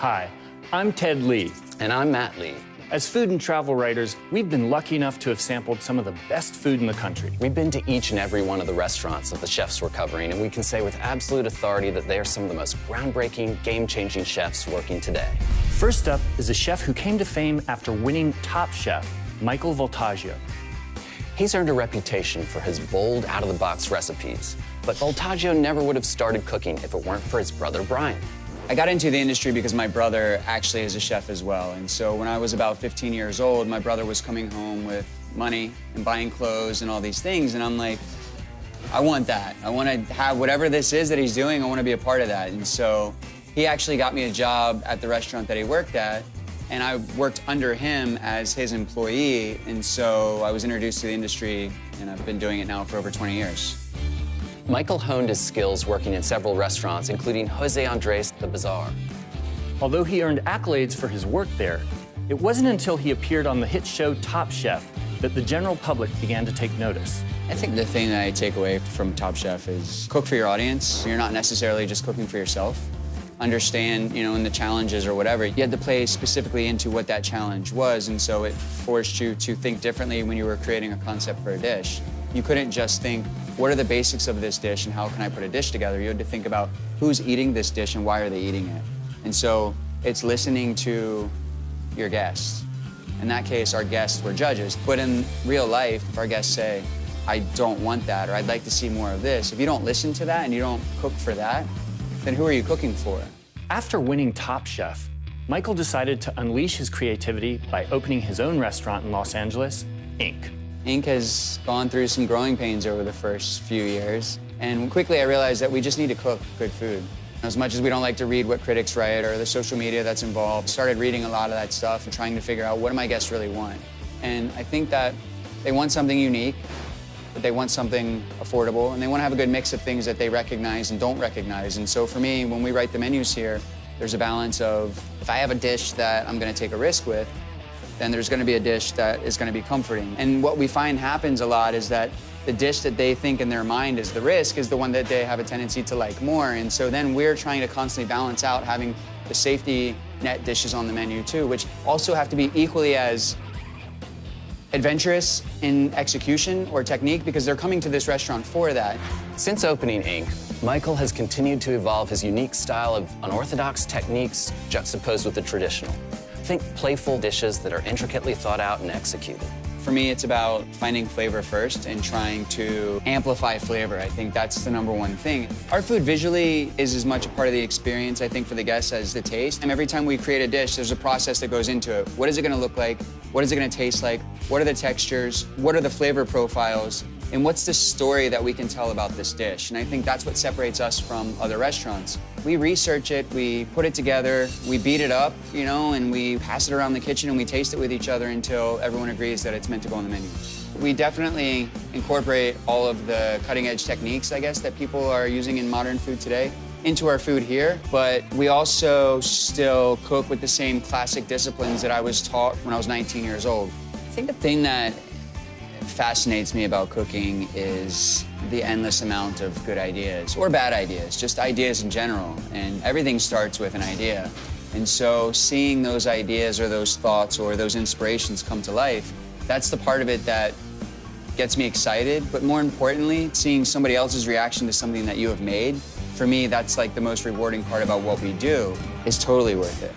Hi, I'm Ted Lee. And I'm Matt Lee. As food and travel writers, we've been lucky enough to have sampled some of the best food in the country. We've been to each and every one of the restaurants that the chefs were covering, and we can say with absolute authority that they are some of the most groundbreaking, game-changing chefs working today. First up is a chef who came to fame after winning Top Chef, Michael Voltaggio. He's earned a reputation for his bold, out-of-the-box recipes, but Voltaggio never would have started cooking if it weren't for his brother, Brian. I got into the industry because my brother actually is a chef as well. And so when I was about 15 years old, my brother was coming home with money and buying clothes and all these things. And I'm like, I want that. I want to have whatever this is that he's doing, I want to be a part of that. And so he actually got me a job at the restaurant that he worked at. And I worked under him as his employee. And so I was introduced to the industry, and I've been doing it now for over 20 years. Michael honed his skills working in several restaurants, including Jose Andres' The Bazaar. Although he earned accolades for his work there, it wasn't until he appeared on the hit show Top Chef that the general public began to take notice. I think the thing that I take away from Top Chef is cook for your audience. You're not necessarily just cooking for yourself. Understand, in the challenges or whatever, you had to play specifically into what that challenge was, and so it forced you to think differently when you were creating a concept for a dish. You couldn't just think, what are the basics of this dish and how can I put a dish together? You had to think about who's eating this dish and why are they eating it. And so it's listening to your guests. In that case, our guests were judges. But in real life, if our guests say, I don't want that, or I'd like to see more of this, if you don't listen to that and you don't cook for that, then who are you cooking for? After winning Top Chef, Michael decided to unleash his creativity by opening his own restaurant in Los Angeles, Inc. Inc. has gone through some growing pains over the first few years, and quickly I realized that we just need to cook good food. As much as we don't like to read what critics write or the social media that's involved, started reading a lot of that stuff and trying to figure out what do my guests really want. And I think that they want something unique, but they want something affordable, and they want to have a good mix of things that they recognize and don't recognize. And so for me, when we write the menus here, there's a balance of, if I have a dish that I'm going to take a risk with, then there's going to be a dish that is going to be comforting. And what we find happens a lot is that the dish that they think in their mind is the risk is the one that they have a tendency to like more. And so then we're trying to constantly balance out having the safety net dishes on the menu too, which also have to be equally as adventurous in execution or technique, because they're coming to this restaurant for that. Since opening Inc., Michael has continued to evolve his unique style of unorthodox techniques juxtaposed with the traditional. Think playful dishes that are intricately thought out and executed. For me, it's about finding flavor first and trying to amplify flavor. I think that's the #1 thing. Our food visually is as much a part of the experience, I think, for the guests as the taste. And every time we create a dish, there's a process that goes into it. What is it gonna look like? What is it gonna taste like? What are the textures? What are the flavor profiles? And what's the story that we can tell about this dish? And I think that's what separates us from other restaurants. We research it, we put it together, we beat it up, and we pass it around the kitchen and we taste it with each other until everyone agrees that it's meant to go on the menu. We definitely incorporate all of the cutting-edge techniques, I guess, that people are using in modern food today into our food here, but we also still cook with the same classic disciplines that I was taught when I was 19 years old. I think the thing that fascinates me about cooking is the endless amount of good ideas, or bad ideas, just ideas in general. And everything starts with an idea. And so seeing those ideas or those thoughts or those inspirations come to life, that's the part of it that gets me excited. But more importantly, seeing somebody else's reaction to something that you have made, for me, that's like the most rewarding part about what we do, is totally worth it.